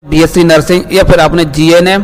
BSc nursing या फिर आपने जीएनएम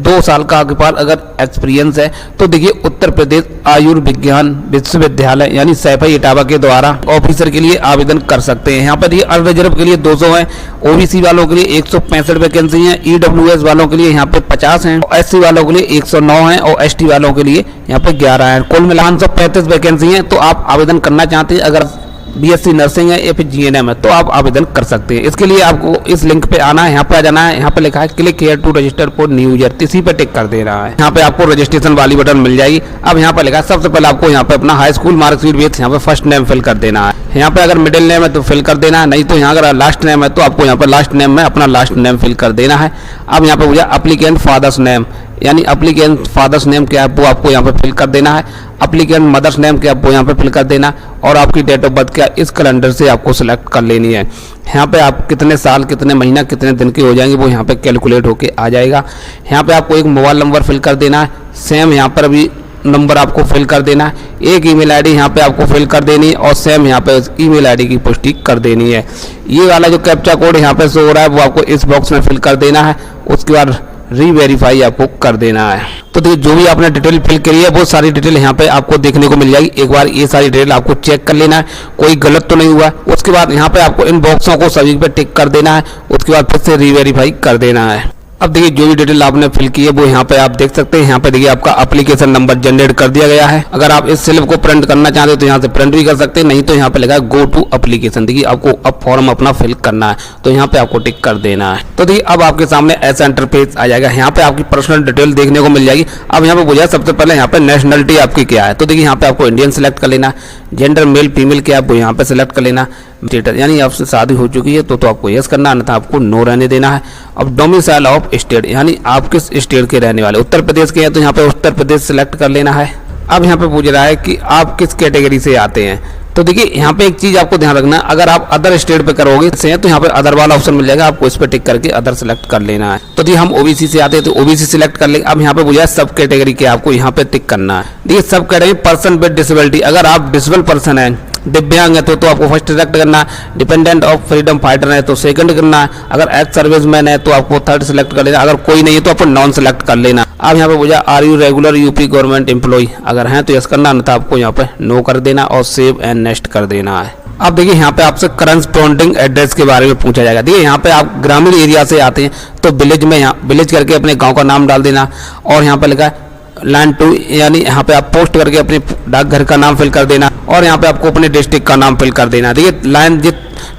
2 साल का आपके पास अगर एक्सपीरियंस है तो देखिए उत्तर प्रदेश आयुर्विज्ञान विश्वविद्यालय यानी सैफई इटावा के द्वारा ऑफिसर के लिए आवेदन कर सकते हैं। यहाँ पर ये अनरिजर्व के लिए 200 है, ओबीसी वालों के लिए 165 वैकेंसी है, ईडब्ल्यूएस वालों के लिए यहाँ पे 50 हैं, एससी वालों के लिए 109 है और एसटी वालों के लिए यहाँ पे 11 है। कुल मिला 535 वैकेंसी है। तो आप आवेदन करना चाहते हैं अगर बीएससी नर्सिंग है या फिर जीएनएम है तो आप आवेदन कर सकते हैं। इसके लिए आपको इस लिंक पे आना है, यहाँ पे आ जाना है, यहाँ पे लिखा है click here to register for new user, इसी पे टिक कर देना है। यहाँ पे आपको रजिस्ट्रेशन वाली बटन मिल जाएगी। अब यहाँ पे लिखा है सबसे पहले आपको यहाँ पे अपना हाई स्कूल मार्कशीट विथ यहाँ पे फर्स्ट नेम फिल कर देना है। यहाँ पे अगर मिडिल नेम है तो फिल कर देना है, नहीं तो यहाँ अगर लास्ट नेम है तो आपको यहाँ पे लास्ट नेम में अपना लास्ट नेम फिल कर देना है। अब यहाँ पे मुझे अप्लीकेंट फादर्स नेम यानी अप्लीकेंट फादर्स नेम क्या है वो आपको यहाँ पे फिल कर देना है, अप्लीकेंट मदर्स नेम क्या है वो यहाँ पे फिल कर देना और आपकी डेट ऑफ बर्थ क्या इस कैलेंडर से आपको सिलेक्ट कर लेनी है। यहाँ पे आप कितने साल कितने महीना कितने दिन के हो जाएंगे वो यहाँ पे कैलकुलेट होके आ जाएगा। यहाँ पे आपको एक मोबाइल नंबर फिल कर देना है, सेम यहाँ पर अभी नंबर आपको फिल कर देना है, एक ईमेल आईडी यहाँ पे आपको फिल कर देनी है और सेम यहाँ पे ईमेल आईडी की पुष्टि कर देनी है। ये वाला जो कैप्चा कोड यहाँ पे शो हो रहा है वो आपको इस बॉक्स में फिल कर देना है, उसके बाद रीवेरीफाई आपको कर देना है। तो देखिए जो भी आपने डिटेल फिल करी है वो सारी डिटेल यहाँ पे आपको देखने को मिल जाएगी। एक बार ये सारी डिटेल आपको चेक कर लेना है, कोई गलत तो नहीं हुआ है। उसके बाद यहाँ पे आपको इन बॉक्सों को सभी पे टिक कर देना है, उसके बाद फिर से रीवेरीफाई कर देना है। अब देखिए जो भी डिटेल आपने फिल की है वो यहाँ पे आप देख सकते हैं। यहाँ पे देखिए आपका एप्लीकेशन नंबर जनरेट कर दिया गया है। अगर आप इस स्लिप को प्रिंट करना चाहते हो तो यहाँ से प्रिंट भी कर सकते हैं, नहीं तो यहाँ पे लगा गो टू एप्लीकेशन। देखिए आपको अब फॉर्म अपना फिल करना है तो यहाँ पे आपको टिक कर देना है। तो देखिए अब आपके सामने ऐसा इंटरफेस आ जाएगा। यहाँ पे आपकी पर्सनल डिटेल देखने को मिल जाएगी। अब यहाँ पे बुझा सबसे पहले यहाँ पे नेशनलिटी आपकी क्या है, तो देखिए यहाँ पे आपको इंडियन सेलेक्ट कर लेना, जेंडर मेल फीमेल क्या है वो यहाँ पे सेलेक्ट कर लेना, स्टेटस यानी आपसे शादी हो चुकी है तो आपको यस करना, अन्यथा आपको नो रहने देना है। अब डोमिसाइल ऑफ स्टेट यानी आप किस स्टेट के रहने वाले, उत्तर प्रदेश के हैं तो यहाँ पे उत्तर प्रदेश सेलेक्ट कर लेना है। अब यहाँ पे पूछ रहा है कि आप किस कैटेगरी से आते हैं, तो देखिए यहाँ पे एक चीज आपको ध्यान रखना है, अगर आप अदर स्टेट पे करोगे तो यहाँ पे अदर वाला ऑप्शन मिल जाएगा, आपको इस पे टिक करके अदर सेलेक्ट कर लेना है। तो देखिए हम ओबीसी से आते हैं तो ओबीसी सिलेक्ट कर लेंगे। अब यहाँ पे पूछा सब कैटेगरी के आपको यहाँ पे टिक करना है। देखिए सब कैटेगरी पर्सन विद डिसेबिलिटी, अगर आप डिसेबल पर्सन है दिव्यांग है तो आपको फर्स्ट सिलेक्ट करना है, डिपेंडेंट ऑफ फ्रीडम फाइटर है तो सेकंड करना है, अगर एक्स सर्विसमैन है तो आपको थर्ड सिलेक्ट कर लेना, अगर कोई नहीं है तो आपको नॉन सेलेक्ट कर लेना। अब यहाँ पे पूछा are you regular UP government employ, अगर हैं तो यस करना, अन्यथा आपको यहाँ पे नो कर देना और सेव एंड नेक्स्ट कर देना है। अब देखिए यहाँ पे आपसे करस्पॉन्डिंग एड्रेस के बारे में पूछा जाएगा। देखिए यहाँ पे आप ग्रामीण एरिया से आते हैं तो विलेज में यहाँ विलेज करके अपने गाँव का नाम डाल देना और यहाँ पे लिखा है लैंड 2 यानी यहाँ पे आप पोस्ट करके अपने डाकघर का नाम फिल कर देना और यहाँ पे आपको अपने डिस्ट्रिक्ट का नाम फिल कर देना। देखिए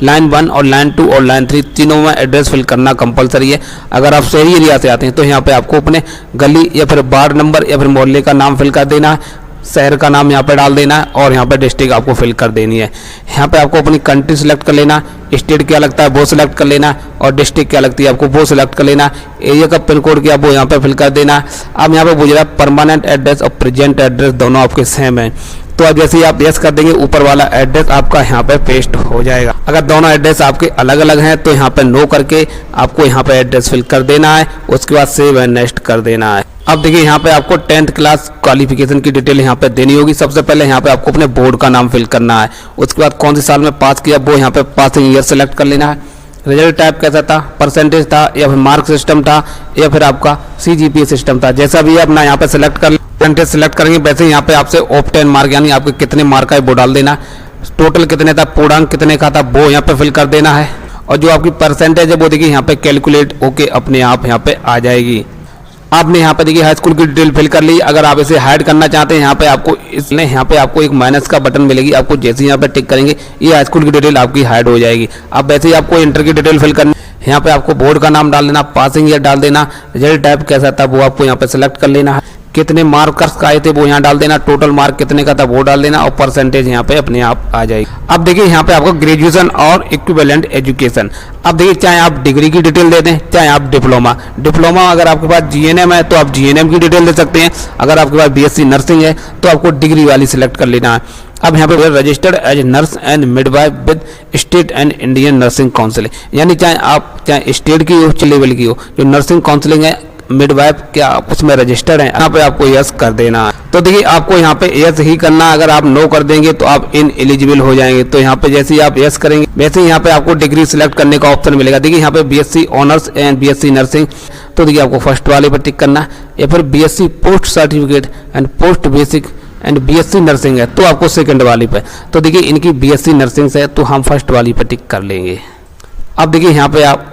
लाइन 1 और लाइन 2 और लाइन 3 तीनों में एड्रेस फिल करना कंपलसरी है। अगर आप शहरी एरिया से आते हैं तो यहाँ पे आपको अपने गली या फिर वार्ड नंबर या फिर मोहल्ले का नाम फिल कर देना है, शहर का नाम यहाँ पे डाल देना है और यहाँ पे डिस्ट्रिक्ट आपको फिल कर देनी है। यहाँ पे आपको अपनी कंट्री सेलेक्ट कर लेना, स्टेट क्या लगता है वो सिलेक्ट कर लेना और डिस्ट्रिक्ट क्या लगती है आपको वो सिलेक्ट कर लेना, एरिया का पिन कोड क्या वो यहाँ पे फिल कर देना। अब यहाँ पे पूछ रहा है परमानेंट एड्रेस और प्रेजेंट एड्रेस दोनों आपके सेम है, तो अब जैसे ही आप यस कर देंगे ऊपर वाला एड्रेस आपका यहाँ पे पेस्ट हो जाएगा। अगर दोनों एड्रेस आपके अलग अलग हैं तो यहाँ पे नो करके आपको यहाँ पे एड्रेस फिल कर देना है, उसके बाद सेव एंड नेक्स्ट कर देना है। अब देखिए यहाँ पे आपको 10th क्लास क्वालिफिकेशन की डिटेल यहाँ पे देनी होगी। सबसे पहले यहाँ पे आपको अपने बोर्ड का नाम फिल करना है, उसके बाद कौन से साल में पास किया वो यहाँ पे पासिंग ईयर सेलेक्ट कर लेना है, रिजल्ट टाइप कैसा था, परसेंटेज था या फिर मार्क सिस्टम था या फिर आपका CGPA सिस्टम था, जैसा भी है अपना यहाँ पे सेलेक्ट कर परसेंटेज सेलेक्ट करेंगे। वैसे यहाँ पे आपसे ऑफ 10 मार्क यानी आपके कितने मार्क का है वो डाल देना, टोटल कितने था पूर्णांक कितने का था वो यहाँ पे फिल कर देना है और जो आपकी परसेंटेज है वो देखिए यहाँ पे कैलकुलेट होके अपने आप यहाँ पे आ जाएगी। आपने यहाँ पे देखिए हाई स्कूल की डिटेल फिल कर ली। अगर आप इसे हाइड करना चाहते हैं यहाँ पे आपको इसलिए यहाँ पे आपको एक माइनस का बटन मिलेगी, आपको जैसे यहाँ पे टिक करेंगे ये हाई स्कूल की डिटेल आपकी हाइड हो जाएगी। अब वैसे ही आपको इंटर की डिटेल फिल करनी, यहाँ पे आपको बोर्ड का नाम डाल देना, पासिंग ईयर डाल देना, रिजल्ट टाइप कैसा था वो आपको यहाँ पे सिलेक्ट कर लेना है, कितने मार्क्स का आए थे वो यहाँ डाल देना, टोटल मार्क कितने का था वो डाल देना और परसेंटेज यहाँ पे अपने आप आ जाएगी। अब देखिए यहाँ पे आपको ग्रेजुएशन और इक्विवेलेंट एजुकेशन, अब देखिए चाहे आप डिग्री की डिटेल दे दें चाहे आप डिप्लोमा अगर आपके पास जीएनएम है तो आप जीएनएम की डिटेल दे सकते हैं, अगर आपके पास बीएससी नर्सिंग है तो आपको डिग्री वाली सिलेक्ट कर लेना है। अब यहाँ पे registered as nurse and midwife with state and Indian nursing council, यानी चाहे आप चाहे स्टेट की हो चाहे लेवल की हो, जो नर्सिंग काउंसिलिंग है मिडवाइफ क्या आप उसमें रजिस्टर्ड हैं, यहाँ पे आपको यस कर देना है। तो देखिए आपको यहाँ पे यस ही करना है, अगर आप नो कर देंगे तो आप इन एलिजिबल हो जाएंगे। तो यहाँ पे जैसे ही आप यस करेंगे वैसे ही यहाँ पे आपको डिग्री सिलेक्ट करने का ऑप्शन मिलेगा। देखिए यहाँ पे BSc honours and BSc nursing, तो देखिए आपको फर्स्ट वाले पर टिक करना है, या फिर BSc post certificate and post basic and BSc nursing है तो आपको सेकंड वाली पे। तो देखिए इनकी बीएससी नर्सिंग है तो हम फर्स्ट वाली पे टिक कर लेंगे। अब देखिए यहाँ पे आप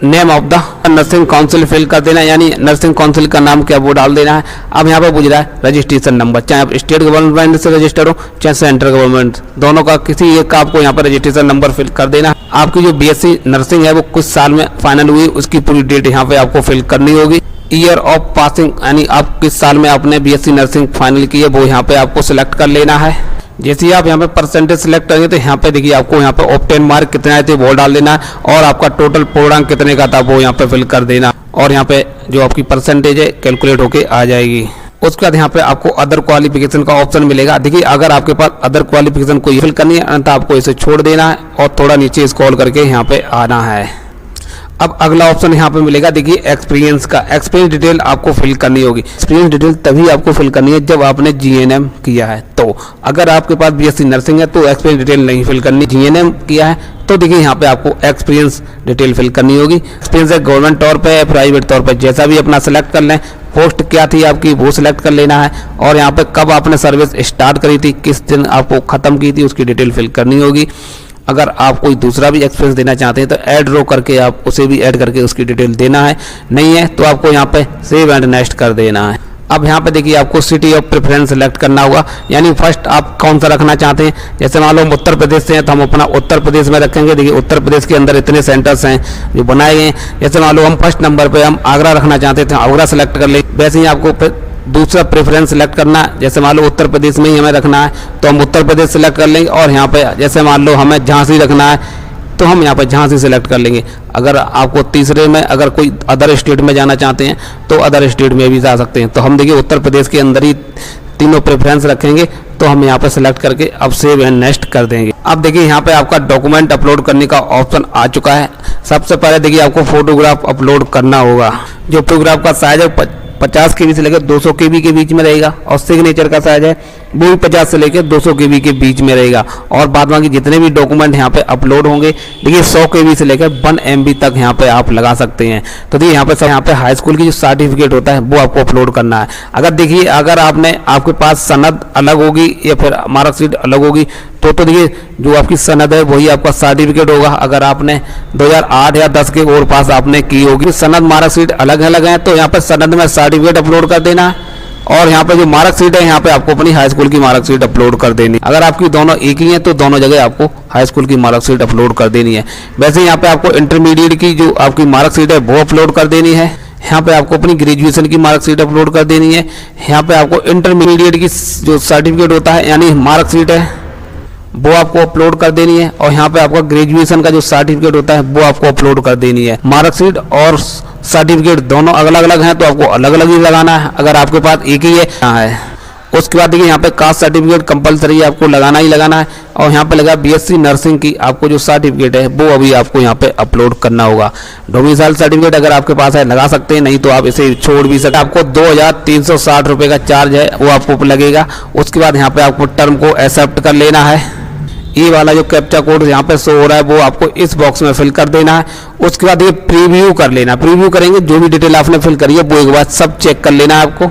name of the nursing council fill कर देना है, यानी नर्सिंग काउंसिल का नाम क्या वो डाल देना है। अब यहाँ पे पूछ रहा है रजिस्ट्रेशन नंबर, चाहे आप स्टेट गवर्नमेंट से रजिस्टर हो चाहे सेंट्रल गवर्नमेंट, दोनों का किसी एक का आपको यहाँ पर रजिस्ट्रेशन नंबर फिल कर देना है। आपकी जो बीएससी नर्सिंग है वो कुछ साल में फाइनल हुई उसकी पूरी डेट यहाँ पे आपको फिल करनी होगी। ईयर ऑफ पासिंग यानी आप किस साल में आपने बीएससी नर्सिंग फाइनल की है वो यहाँ पे आपको सिलेक्ट कर लेना है। जैसे ही आप यहाँ पे परसेंटेज सिलेक्ट करेंगे तो यहाँ पे देखिए आपको यहाँ पे ऑब्टेन मार्क कितने आए थे वो डाल देना है, और आपका टोटल पूर्णांक कितने का था वो यहाँ पे फिल कर देना, और यहाँ पे जो आपकी परसेंटेज है कैलकुलेट होके आ जाएगी। उसके बाद यहाँ पे आपको अदर क्वालिफिकेशन का ऑप्शन मिलेगा। देखिए अगर आपके पास अदर क्वालिफिकेशन को फिल करनी है तो आपको इसे छोड़ देना है और थोड़ा नीचे स्क्रॉल करके यहाँ पे आना है। अब अगला ऑप्शन यहाँ पे मिलेगा, देखिए एक्सपीरियंस का। एक्सपीरियंस डिटेल आपको फिल करनी होगी। एक्सपीरियंस डिटेल तभी आपको फिल करनी है जब आपने जीएनएम किया है। तो अगर आपके पास बीएससी नर्सिंग है तो एक्सपीरियंस डिटेल नहीं फिल करनी, जीएनएम किया है तो देखिए यहाँ पे आपको एक्सपीरियंस डिटेल फिल करनी होगी। एक्सपीरियंस है गवर्नमेंट तौर पे प्राइवेट तौर पे जैसा भी अपना सेलेक्ट कर लें, पोस्ट क्या थी आपकी वो सिलेक्ट कर लेना है, और यहाँ पे कब आपने सर्विस स्टार्ट करी थी, किस दिन आपको खत्म की थी उसकी डिटेल फिल करनी होगी। अगर आप कोई दूसरा भी एक्सपीरियंस देना चाहते हैं तो ऐड रो करके आप उसे भी ऐड करके उसकी डिटेल देना है, नहीं है तो आपको यहाँ पे सेव एंड नेक्स्ट कर देना है। अब यहाँ पे देखिए आपको सिटी ऑफ प्रेफरेंस सेलेक्ट करना होगा, यानी फर्स्ट आप कौन सा रखना चाहते हैं। जैसे मान लो हम उत्तर प्रदेश से हैं तो हम अपना उत्तर प्रदेश में रखेंगे। देखिए उत्तर प्रदेश के अंदर इतने सेंटर्स हैं जो बनाए गए हैं। जैसे मान लो हम फर्स्ट नंबर पे हम आगरा रखना चाहते थे, आगरा सेलेक्ट कर लें। वैसे ही आपको दूसरा प्रेफरेंस सेलेक्ट करना है, जैसे मान लो उत्तर प्रदेश में ही हमें रखना है तो हम उत्तर प्रदेश सेलेक्ट कर लेंगे, और यहाँ पे जैसे मान लो हमें झांसी रखना है तो हम यहाँ पे झांसी सेलेक्ट कर लेंगे। अगर आपको तीसरे में अगर कोई अदर स्टेट में जाना चाहते हैं तो अदर स्टेट में भी जा सकते हैं। तो हम देखिए उत्तर प्रदेश के अंदर ही तीनों प्रेफरेंस रखेंगे, तो हम यहाँ पे सेलेक्ट करके अब सेव एंड नेक्स्ट कर देंगे। अब देखिए यहाँ पे आपका डॉक्यूमेंट अपलोड करने का ऑप्शन आ चुका है। सबसे पहले देखिए आपको फोटोग्राफ अपलोड करना होगा। जो फोटोग्राफ का साइज है 50 KB से लेकर 200 KB के बीच में रहेगा, और सिग्नेचर का साइज है वो भी 50 से लेकर 200 KB के बीच में रहेगा। और बाद बाकी जितने भी डॉक्यूमेंट यहाँ पे अपलोड होंगे देखिए 100 KB से लेकर 1 MB तक यहाँ पे आप लगा सकते हैं। तो देखिए यहाँ पे हाई स्कूल की जो सर्टिफिकेट होता है वो आपको अपलोड करना है। अगर देखिए अगर आपके पास सनद अलग होगी या फिर मार्कशीट अलग होगी तो देखिए जो आपकी सनद है वही आपका सर्टिफिकेट होगा। अगर आपने 2008 या 10 के और पास आपने की होगी, सनद मार्कशीट अलग है तो यहाँ पे सनद में सर्टिफिकेट अपलोड कर देना है, और यहाँ पे जो मार्कशीट है यहाँ पे आपको अपनी हाई स्कूल की मार्कशीट अपलोड कर देनी। अगर आपकी दोनों एक ही है तो दोनों जगह आपको हाई स्कूल की मार्कशीट अपलोड कर देनी है। वैसे यहाँ पे आपको इंटरमीडिएट की जो आपकी मार्कशीट है वो अपलोड कर देनी है। यहाँ पे आपको अपनी ग्रेजुएशन की मार्कशीट अपलोड कर देनी है। यहाँ पे आपको इंटरमीडिएट की जो सर्टिफिकेट होता है यानी मार्कशीट है वो आपको अपलोड कर देनी है, और यहाँ पे आपका ग्रेजुएशन का जो सर्टिफिकेट होता है वो आपको अपलोड कर देनी है। मार्कशीट और सर्टिफिकेट दोनों अलग अलग हैं तो आपको अलग अलग ही लगाना है। अगर आपके पास एक ही है उसके बाद देखिए यहाँ पे कास्ट सर्टिफिकेट कंपलसरी आपको लगाना ही लगाना है, और यहाँ पे लगा बीएससी नर्सिंग की आपको जो सर्टिफिकेट है वो अभी आपको यहाँ पे अपलोड करना होगा। डोमिसाइल सर्टिफिकेट अगर आपके पास है लगा सकते हैं, नहीं तो आप इसे छोड़ भी सकते हैं। आपको 2360 रुपये का चार्ज है वो आपको लगेगा। उसके बाद यहाँ पे आपको टर्म को एक्सेप्ट कर लेना है। ये वाला जो कैप्चा कोड यहाँ पे शो हो रहा है वो आपको इस बॉक्स में फिल कर देना है। उसके बाद ये प्रीव्यू कर लेना। प्रीव्यू करेंगे जो भी डिटेल आपने फिल करी है वो एक बार सब चेक कर लेना है आपको,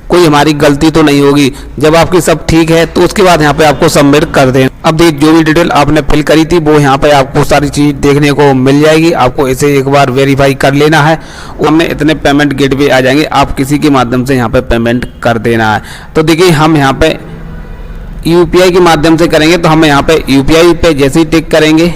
कोई हमारी गलती तो नहीं होगी। जब आपकी सब ठीक है तो उसके बाद यहाँ पे आपको सबमिट कर दें। अब देखिए जो भी डिटेल आपने फिल करी थी वो यहाँ पे आपको सारी चीज देखने को मिल जाएगी। आपको इसे एक बार वेरीफाई कर लेना है। हमने इतने पेमेंट गेटवे आ जाएंगे, आप किसी के माध्यम से यहाँ पे पेमेंट कर देना है। तो देखिए हम यहाँ पे यूपीआई के माध्यम से करेंगे तो हमें यहाँ पे यूपीआई पे जैसे ही टिक करेंगे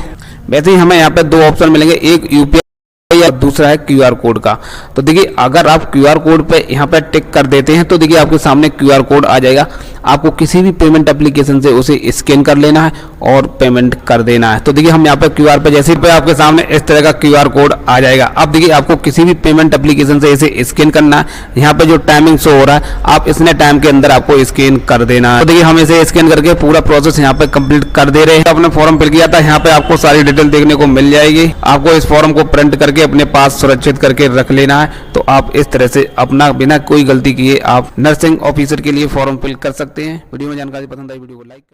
वैसे ही हमें यहाँ पे दो ऑप्शन मिलेंगे, एक यूपीआई या दूसरा है क्यूआर कोड का। तो देखिए अगर आप क्यूआर कोड पे यहाँ पे टिक कर देते हैं तो देखिए आपके सामने क्यूआर कोड आ जाएगा। आपको किसी भी पेमेंट एप्लीकेशन से उसे स्कैन कर लेना है और पेमेंट कर देना है। तो देखिए हम यहाँ पे क्यूआर पे जैसे पे आपके सामने इस तरह का क्यूआर कोड आ जाएगा। अब देखिए आपको किसी भी पेमेंट एप्लीकेशन से इसे स्कैन करना है। यहाँ पे जो टाइमिंग शो हो रहा है आप इतने टाइम के अंदर आपको स्कैन कर देना है। तो देखिए हम इसे स्कैन करके पूरा प्रोसेस यहाँ पे कंप्लीट कर दे रहे हैं। अपने फॉर्म फिल किया था, यहाँ पे आपको सारी डिटेल देखने को मिल जाएगी। आपको इस फॉर्म को प्रिंट करके अपने पास सुरक्षित करके रख लेना है। तो आप इस तरह से अपना बिना कोई गलती किए आप नर्सिंग ऑफिसर के लिए फॉर्म फिल कर सकते हैं। वीडियो में जानकारी पसंद आई वीडियो को लाइक